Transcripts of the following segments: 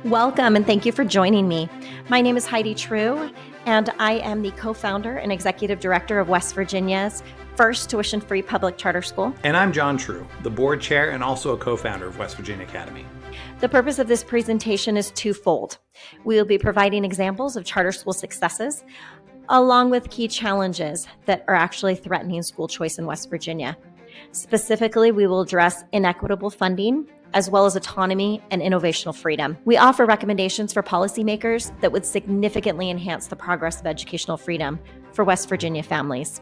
Welcome and thank you for joining me. My name is Heidi True, and I am the co-founder and executive director of West Virginia's first tuition-free public charter school. And I'm John True, the board chair and also a co-founder of West Virginia Academy. The purpose of this presentation is twofold. We will be providing examples of charter school successes, along with key challenges that are actually threatening school choice in West Virginia. Specifically, we will address inequitable funding, as well as autonomy and innovational freedom. We offer recommendations for policymakers that would significantly enhance the progress of educational freedom for West Virginia families.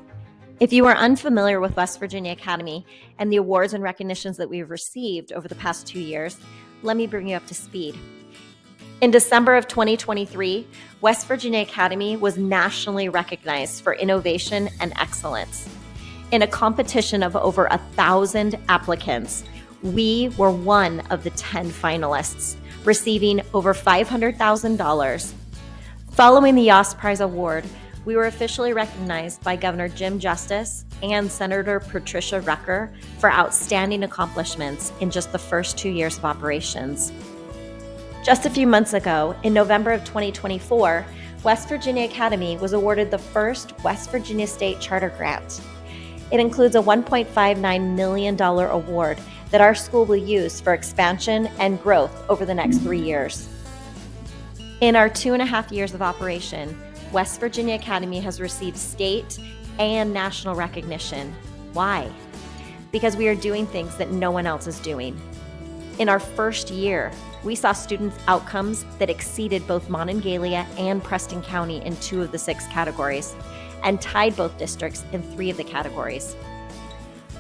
If you are unfamiliar with West Virginia Academy and the awards and recognitions that we've received over the past 2 years, let me bring you up to speed. In December of 2023, West Virginia Academy was nationally recognized for innovation and excellence. In a competition of over 1,000 applicants, we were one of the 10 finalists, receiving over $500,000. Following the Yost Prize Award, we were officially recognized by Governor Jim Justice and Senator Patricia Rucker for outstanding accomplishments in just the first 2 years of operations. Just a few months ago, in November of 2024, West Virginia Academy was awarded the first West Virginia State Charter Grant. It includes a $1.59 million award that our school will use for expansion and growth over the next 3 years. In our 2.5 years of operation, West Virginia Academy has received state and national recognition. Why? Because we are doing things that no one else is doing. In our first year, we saw students' outcomes that exceeded both Monongalia and Preston County in 2 of the 6 categories, and tied both districts in 3 of the categories.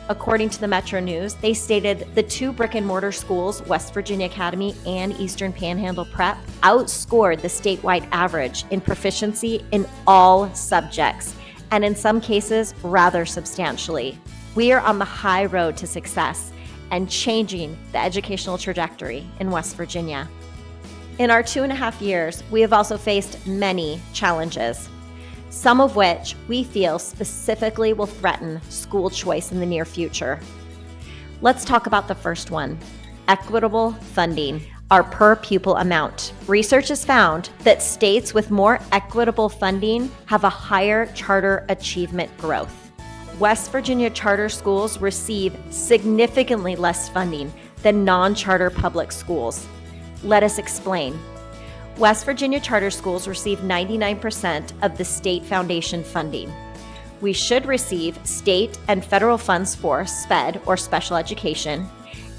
According to the Metro News, they stated the 2 brick-and-mortar schools, West Virginia Academy and Eastern Panhandle Prep, outscored the statewide average in proficiency in all subjects, and in some cases, rather substantially. We are on the high road to success and changing the educational trajectory in West Virginia. In our 2.5 years, we have also faced many challenges, some of which we feel specifically will threaten school choice in the near future. Let's talk about the first one, equitable funding, our per pupil amount. Research has found that states with more equitable funding have a higher charter achievement growth. West Virginia charter schools receive significantly less funding than non-charter public schools. Let us explain. West Virginia charter schools receive 99% of the state foundation funding. We should receive state and federal funds for SPED, or special education,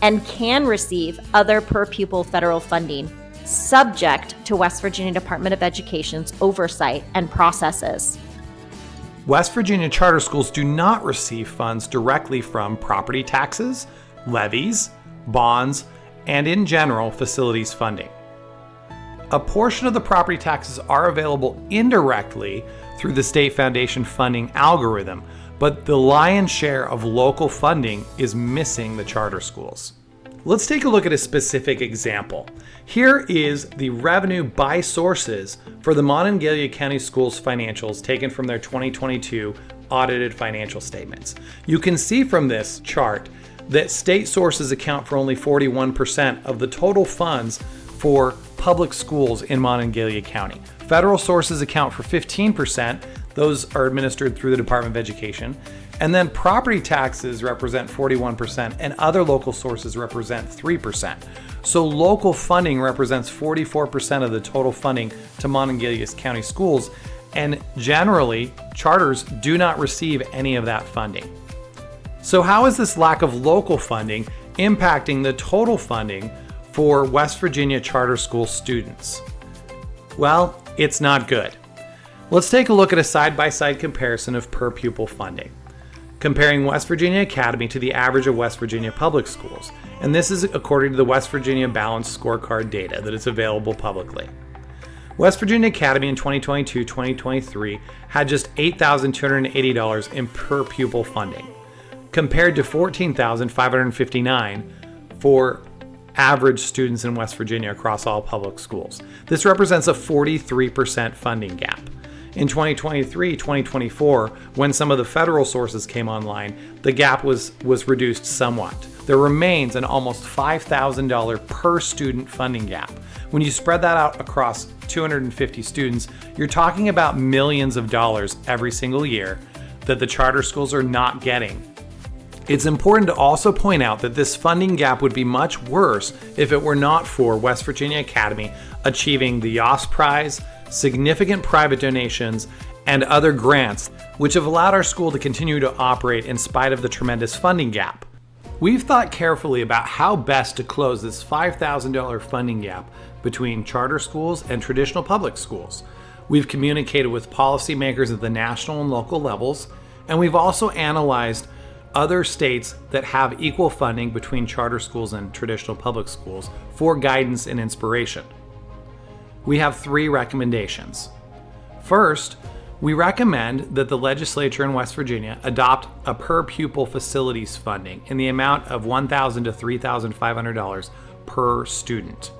and can receive other per pupil federal funding, subject to West Virginia Department of Education's oversight and processes. West Virginia charter schools do not receive funds directly from property taxes, levies, bonds, and in general, facilities funding. A portion of the property taxes are available indirectly through the state foundation funding algorithm, but the lion's share of local funding is missing the charter schools. Let's take a look at a specific example. Here is the revenue by sources for the Monongalia County Schools financials taken from their 2022 audited financial statements. You can see from this chart that state sources account for only 41% of the total funds for public schools in Monongalia County. Federal sources account for 15%. Those are administered through the Department of Education. And then property taxes represent 41%, and other local sources represent 3%. So local funding represents 44% of the total funding to Monongalia County schools, and generally, charters do not receive any of that funding. So how is this lack of local funding impacting the total funding for West Virginia charter school students? Well, it's not good. Let's take a look at a side-by-side comparison of per pupil funding, comparing West Virginia Academy to the average of West Virginia public schools. And this is according to the West Virginia Balanced Scorecard data that is available publicly. West Virginia Academy in 2022-2023 had just $8,280 in per pupil funding, compared to $14,559 for average students in West Virginia across all public schools. This represents a 43% funding gap. In 2023-2024, when some of the federal sources came online, the gap was reduced somewhat. there remains an almost $5,000 per student funding gap. When you spread that out across 250 students, you're talking about millions of dollars every single year that the charter schools are not getting. It's important to also point out that this funding gap would be much worse if it were not for West Virginia Academy achieving the Yoss Prize, significant private donations, and other grants, which have allowed our school to continue to operate in spite of the tremendous funding gap. We've thought carefully about how best to close this $5,000 funding gap between charter schools and traditional public schools. We've communicated with policymakers at the national and local levels, and we've also analyzed other states that have equal funding between charter schools and traditional public schools for guidance and inspiration. We have 3 recommendations. First, we recommend that the legislature in West Virginia adopt a per pupil facilities funding in the amount of $1,000 to $3,500 per student.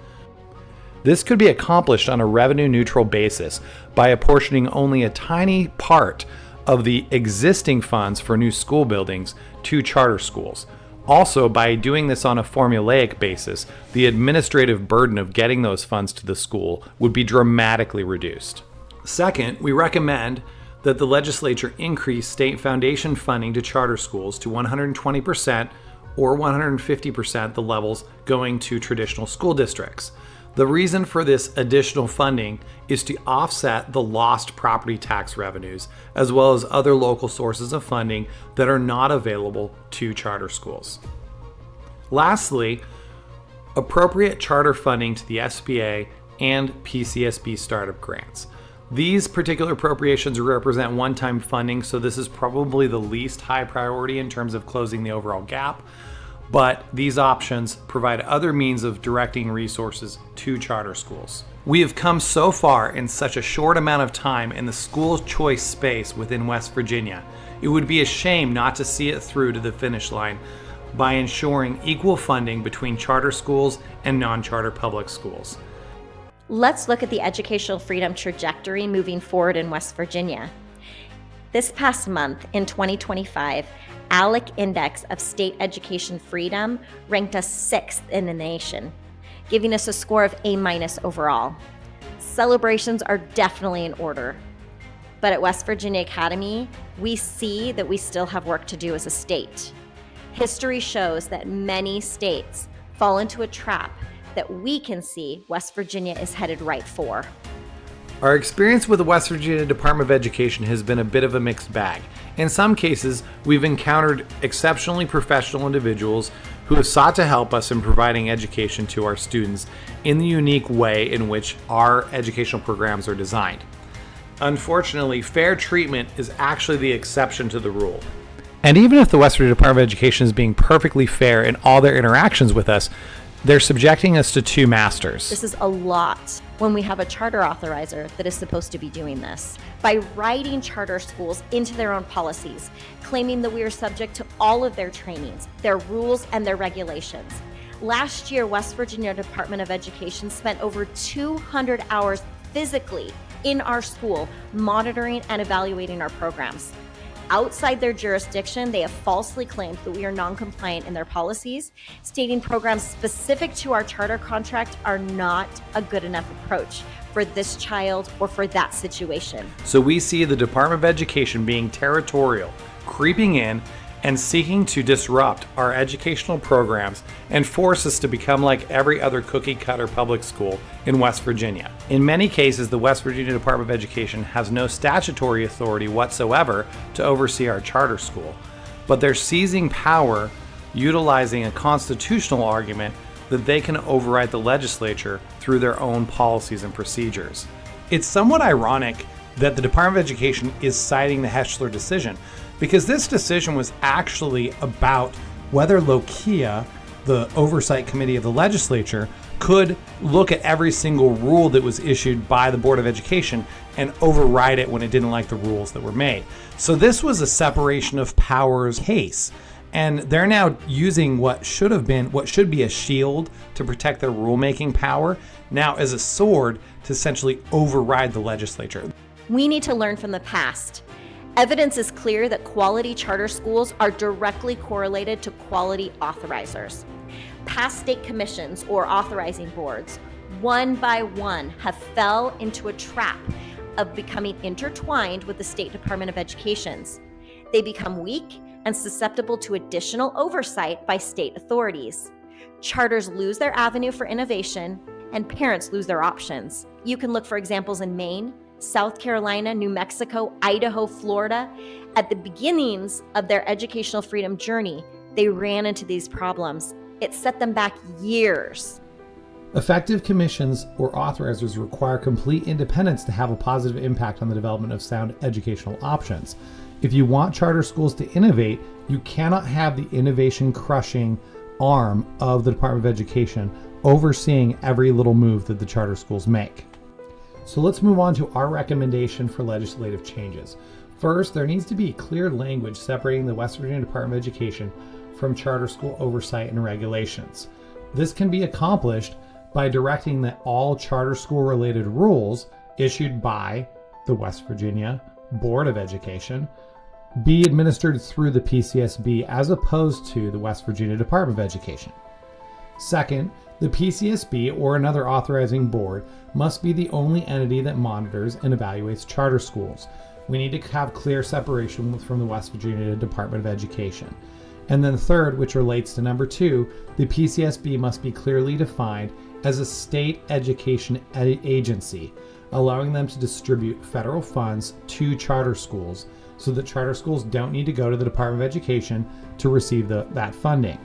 This could be accomplished on a revenue neutral basis by apportioning only a tiny part of the existing funds for new school buildings to charter schools. Also, by doing this on a formulaic basis, the administrative burden of getting those funds to the school would be dramatically reduced. Second, we recommend that the legislature increase state foundation funding to charter schools to 120% or 150% the levels going to traditional school districts. The reason for this additional funding is to offset the lost property tax revenues, as well as other local sources of funding that are not available to charter schools. Lastly, appropriate charter funding to the SBA and PCSB startup grants. These particular appropriations represent one-time funding, so this is probably the least high priority in terms of closing the overall gap. But these options provide other means of directing resources to charter schools. We have come so far in such a short amount of time in the school choice space within West Virginia. It would be a shame not to see it through to the finish line by ensuring equal funding between charter schools and non-charter public schools. Let's look at the educational freedom trajectory moving forward in West Virginia. This past month, in 2025, ALEC Index of State Education Freedom ranked us 6th in the nation, giving us a score of A- overall. Celebrations are definitely in order, but at West Virginia Academy, we see that we still have work to do as a state. History shows that many states fall into a trap that we can see West Virginia is headed right for. Our experience with the West Virginia Department of Education has been a bit of a mixed bag. In some cases, we've encountered exceptionally professional individuals who have sought to help us in providing education to our students in the unique way in which our educational programs are designed. Unfortunately, fair treatment is actually the exception to the rule. And even if the West Virginia Department of Education is being perfectly fair in all their interactions with us, they're subjecting us to 2 masters. This is a lot when we have a charter authorizer that is supposed to be doing this. By writing charter schools into their own policies, claiming that we are subject to all of their trainings, their rules, and their regulations. Last year, West Virginia Department of Education spent over 200 hours physically in our school monitoring and evaluating our programs. Outside their jurisdiction, they have falsely claimed that we are non-compliant in their policies, stating programs specific to our charter contract are not a good enough approach for this child or for that situation. So we see the Department of Education being territorial, creeping in and seeking to disrupt our educational programs and force us to become like every other cookie-cutter public school in West Virginia. In many cases, the West Virginia Department of Education has no statutory authority whatsoever to oversee our charter school, but they're seizing power utilizing a constitutional argument that they can override the legislature through their own policies and procedures. It's somewhat ironic that the Department of Education is citing the Heschler decision, because this decision was actually about whether LOCIA, the oversight committee of the legislature, could look at every single rule that was issued by the Board of Education and override it when it didn't like the rules that were made. So this was a separation of powers case. And they're now using what should be a shield to protect their rulemaking power, now as a sword to essentially override the legislature. We need to learn from the past Evidence is clear that quality charter schools are directly correlated to quality authorizers. Past state commissions or authorizing boards, one by one, have fell into a trap of becoming intertwined with the State Department of Education's. They become weak and susceptible to additional oversight by state authorities. Charters lose their avenue for innovation, and parents lose their options. You can look for examples in Maine, South Carolina, New Mexico, Idaho, Florida. At the beginnings of their educational freedom journey, they ran into these problems. It set them back years. Effective commissions or authorizers require complete independence to have a positive impact on the development of sound educational options. If you want charter schools to innovate, you cannot have the innovation-crushing arm of the Department of Education overseeing every little move that the charter schools make. So let's move on to our recommendation for legislative changes. First, there needs to be clear language separating the West Virginia Department of Education from charter school oversight and regulations. This can be accomplished by directing that all charter school related rules issued by the West Virginia Board of Education be administered through the PCSB as opposed to the West Virginia Department of Education. Second, the PCSB or another authorizing board must be the only entity that monitors and evaluates charter schools. We need to have clear separation from the West Virginia Department of Education. And then third, which relates to number 2, the PCSB must be clearly defined as a state education agency, allowing them to distribute federal funds to charter schools so that charter schools don't need to go to the Department of Education to receive that funding.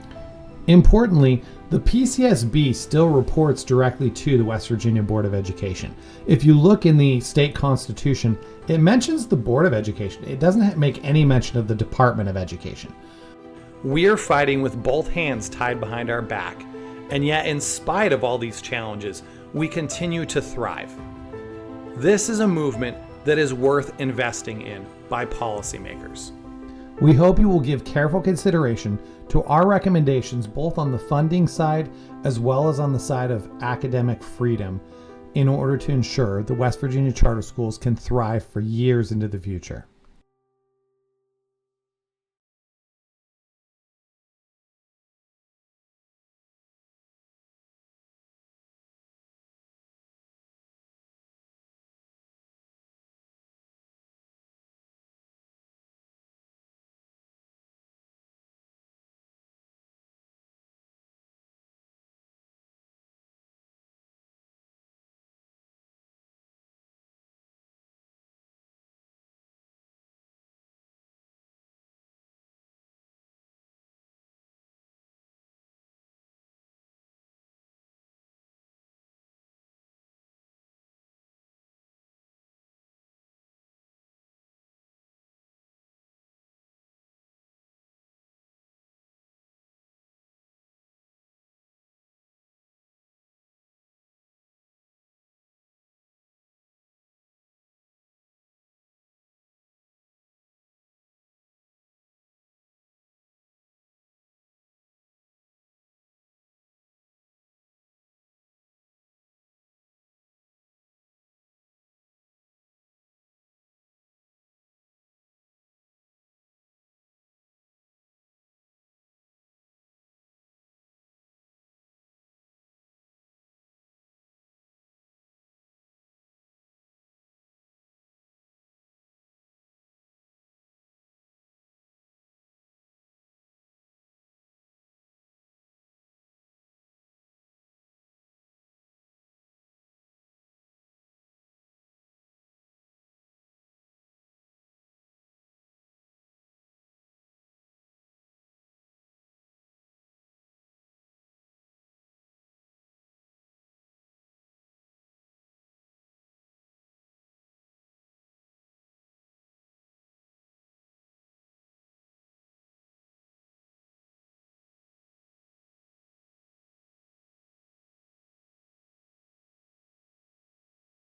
Importantly, the PCSB still reports directly to the West Virginia Board of Education. If you look in the state constitution, it mentions the Board of Education. It doesn't make any mention of the Department of Education. We are fighting with both hands tied behind our back, and yet in spite of all these challenges, we continue to thrive. This is a movement that is worth investing in by policymakers. We hope you will give careful consideration to our recommendations both on the funding side as well as on the side of academic freedom in order to ensure the West Virginia charter schools can thrive for years into the future.